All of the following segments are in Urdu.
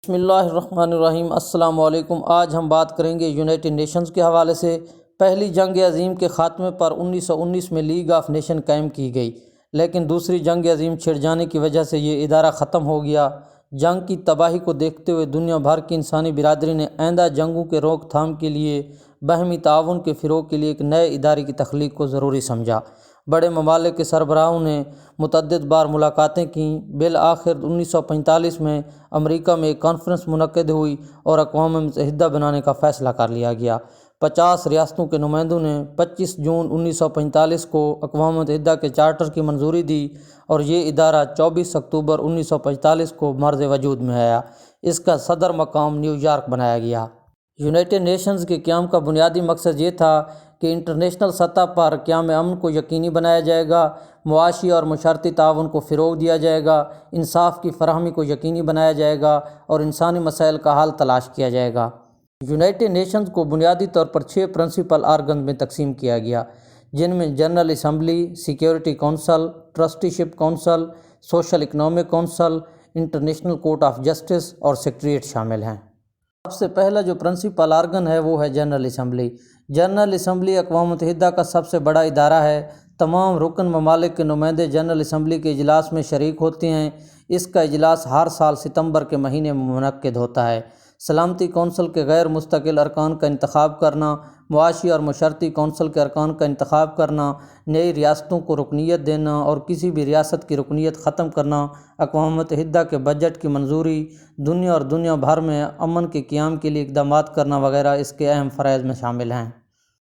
بسم اللہ الرحمن الرحیم۔ السلام علیکم۔ آج ہم بات کریں گے یونائٹڈ نیشنز کے حوالے سے۔ پہلی جنگ عظیم کے خاتمے پر 1919 میں لیگ آف نیشن قائم کی گئی، لیکن دوسری جنگ عظیم چھڑ جانے کی وجہ سے یہ ادارہ ختم ہو گیا۔ جنگ کی تباہی کو دیکھتے ہوئے دنیا بھر کی انسانی برادری نے آئندہ جنگوں کے روک تھام کے لیے باہمی تعاون کے فروغ کے لیے ایک نئے ادارے کی تخلیق کو ضروری سمجھا۔ بڑے ممالک کے سربراہوں نے متعدد بار ملاقاتیں کیں۔ بالآخر 1945 میں امریکہ میں ایک کانفرنس منعقد ہوئی اور اقوام متحدہ بنانے کا فیصلہ کر لیا گیا۔ 50 ریاستوں کے نمائندوں نے 25 جون 1945 کو اقوام متحدہ کے چارٹر کی منظوری دی اور یہ ادارہ 24 اکتوبر 1945 کو مرز وجود میں آیا۔ اس کا صدر مقام نیو یارک بنایا گیا۔ یونائٹڈ نیشنز کے قیام کا بنیادی مقصد یہ تھا کہ انٹرنیشنل سطح پر قیام امن کو یقینی بنایا جائے گا، معاشی اور معاشرتی تعاون کو فروغ دیا جائے گا، انصاف کی فراہمی کو یقینی بنایا جائے گا اور انسانی مسائل کا حل تلاش کیا جائے گا۔ یونائٹڈ نیشنز کو بنیادی طور پر 6 پرنسپل آرگن میں تقسیم کیا گیا، جن میں general assembly, security council, trustee ship council, social economic council, international court of justice اور سیکریٹریٹ شامل ہیں۔ سب سے پہلا جو پرنسپل آرگن ہے وہ ہے جنرل اسمبلی۔ جنرل اسمبلی اقوام متحدہ کا سب سے بڑا ادارہ ہے۔ تمام رکن ممالک کے نمائندے جنرل اسمبلی کے اجلاس میں شریک ہوتے ہیں۔ اس کا اجلاس ہر سال ستمبر کے مہینے میں منعقد ہوتا ہے۔ سلامتی کونسل کے غیر مستقل ارکان کا انتخاب کرنا، معاشی اور معاشرتی کونسل کے ارکان کا انتخاب کرنا، نئی ریاستوں کو رکنیت دینا اور کسی بھی ریاست کی رکنیت ختم کرنا، اقوام متحدہ کے بجٹ کی منظوری، دنیا اور دنیا بھر میں امن کے قیام کے لیے اقدامات کرنا وغیرہ اس کے اہم فرائض میں شامل ہیں۔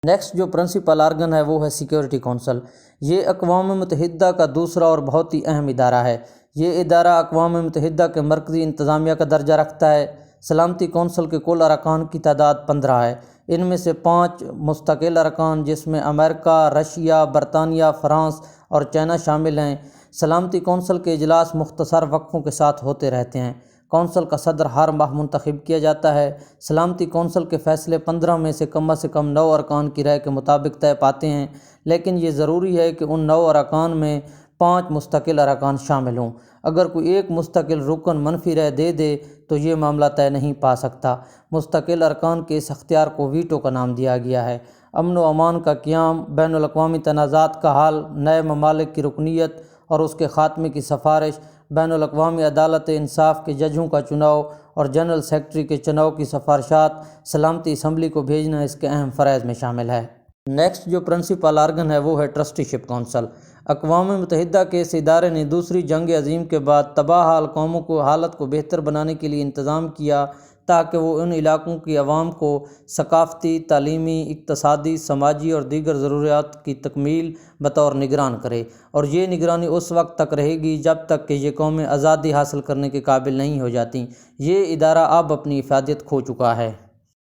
نیکسٹ جو پرنسپل آرگن ہے وہ ہے سیکیورٹی کونسل۔ یہ اقوام متحدہ کا دوسرا اور بہت ہی اہم ادارہ ہے۔ یہ ادارہ اقوام متحدہ کے مرکزی انتظامیہ کا درجہ رکھتا ہے۔ سلامتی کونسل کے کل ارکان کی تعداد 15 ہے۔ ان میں سے 5 مستقل ارکان جس میں امریکہ، رشیا، برطانیہ، فرانس اور چائنا شامل ہیں۔ سلامتی کونسل کے اجلاس مختصر وقفوں کے ساتھ ہوتے رہتے ہیں۔ کونسل کا صدر ہر ماہ منتخب کیا جاتا ہے۔ سلامتی کونسل کے فیصلے 15 میں سے کم 9 ارکان کی رائے کے مطابق طے پاتے ہیں، لیکن یہ ضروری ہے کہ ان 9 ارکان میں 5 مستقل ارکان شامل ہوں۔ اگر کوئی ایک مستقل رکن منفی رائے دے دے تو یہ معاملہ طے نہیں پا سکتا۔ مستقل ارکان کے اس اختیار کو ویٹو کا نام دیا گیا ہے۔ امن و امان کا قیام، بین الاقوامی تنازعات کا حل، نئے ممالک کی رکنیت اور اس کے خاتمے کی سفارش، بین الاقوامی عدالت انصاف کے ججوں کا چناؤ اور جنرل سیکرٹری کے چناؤ کی سفارشات سلامتی اسمبلی کو بھیجنا اس کے اہم فرائض میں شامل ہے۔ نیکسٹ جو پرنسپل آرگن ہے وہ ہے ٹرسٹی شپ کونسل۔ اقوام متحدہ کے اس ادارے نے دوسری جنگ عظیم کے بعد تباہ حال قوموں کو حالت کو بہتر بنانے کے لیے انتظام کیا تاکہ وہ ان علاقوں کی عوام کو ثقافتی، تعلیمی، اقتصادی، سماجی اور دیگر ضروریات کی تکمیل بطور نگران کرے، اور یہ نگرانی اس وقت تک رہے گی جب تک کہ یہ قومیں آزادی حاصل کرنے کے قابل نہیں ہو جاتیں۔ یہ ادارہ اب اپنی افادیت کھو چکا ہے۔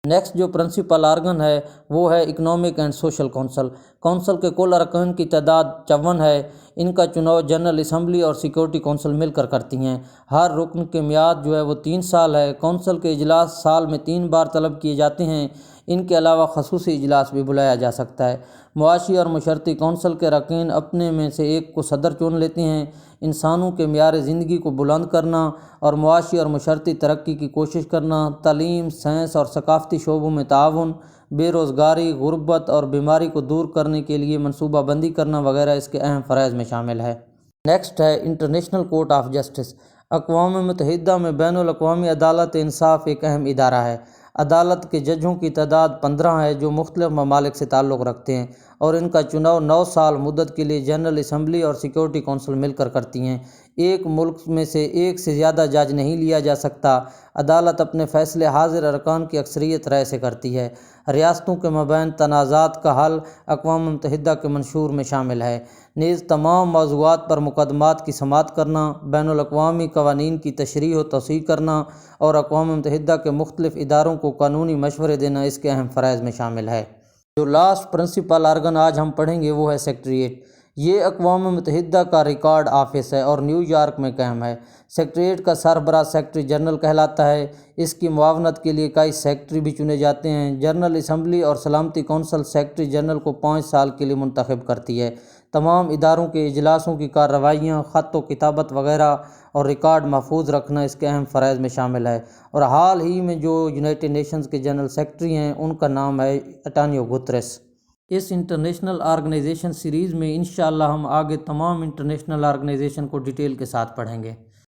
نیکسٹ جو پرنسپل آرگن ہے وہ ہے economic and social council. Council کے کل ارکان کی تعداد 54 ہے۔ ان کا چناؤ جنرل اسمبلی اور سیکیورٹی کونسل مل کر کرتی ہیں۔ ہر رکن کی میعاد جو ہے وہ 3 سال ہے۔ کونسل کے اجلاس سال میں 3 بار طلب کیے جاتے ہیں۔ ان کے علاوہ خصوصی اجلاس بھی بلایا جا سکتا ہے۔ معاشی اور معاشرتی کونسل کے اراکین اپنے میں سے ایک کو صدر چن لیتے ہیں۔ انسانوں کے معیار زندگی کو بلند کرنا اور معاشی اور معاشرتی ترقی کی کوشش کرنا، تعلیم، سائنس اور ثقافتی شعبوں میں تعاون، بے روزگاری، غربت اور بیماری کو دور کرنے کے لیے منصوبہ بندی کرنا وغیرہ اس کے اہم فرائض میں شامل ہے۔ نیکسٹ ہے انٹرنیشنل کورٹ آف جسٹس۔ اقوام متحدہ میں بین الاقوامی عدالت انصاف ایک اہم ادارہ ہے۔ عدالت کے ججوں کی تعداد 15 ہے جو مختلف ممالک سے تعلق رکھتے ہیں، اور ان کا چناؤ 9 سال مدت کے لیے جنرل اسمبلی اور سیکیورٹی کونسل مل کر کرتی ہیں۔ ایک ملک میں سے ایک سے زیادہ جج نہیں لیا جا سکتا۔ عدالت اپنے فیصلے حاضر ارکان کی اکثریت رائے سے کرتی ہے۔ ریاستوں کے مابین تنازعات کا حل اقوام متحدہ کے منشور میں شامل ہے۔ نیز تمام موضوعات پر مقدمات کی سماعت کرنا، بین الاقوامی قوانین کی تشریح و توسیع کرنا اور اقوام متحدہ کے مختلف اداروں کو قانونی مشورے دینا اس کے اہم فرائض میں شامل ہے۔ جو لاسٹ پرنسپل آرگن آج ہم پڑھیں گے وہ ہے سیکریٹریٹ۔ یہ اقوام متحدہ کا ریکارڈ آفس ہے اور نیو یارک میں قائم ہے۔ سیکریٹریٹ کا سربراہ سیکرٹری جنرل کہلاتا ہے۔ اس کی معاونت کے لیے کئی سیکرٹری بھی چنے جاتے ہیں۔ جنرل اسمبلی اور سلامتی کونسل سیکرٹری جنرل کو 5 سال کے لیے منتخب کرتی ہے۔ تمام اداروں کے اجلاسوں کی کارروائیاں، خط و کتابت وغیرہ اور ریکارڈ محفوظ رکھنا اس کے اہم فرائض میں شامل ہے۔ اور حال ہی میں جو یونائٹڈ نیشنز کے جنرل سیکرٹری ہیں ان کا نام ہے انٹونیو گتریس۔ اس انٹرنیشنل آرگنائزیشن سیریز میں انشاءاللہ ہم آگے تمام انٹرنیشنل آرگنائزیشن کو ڈیٹیل کے ساتھ پڑھیں گے۔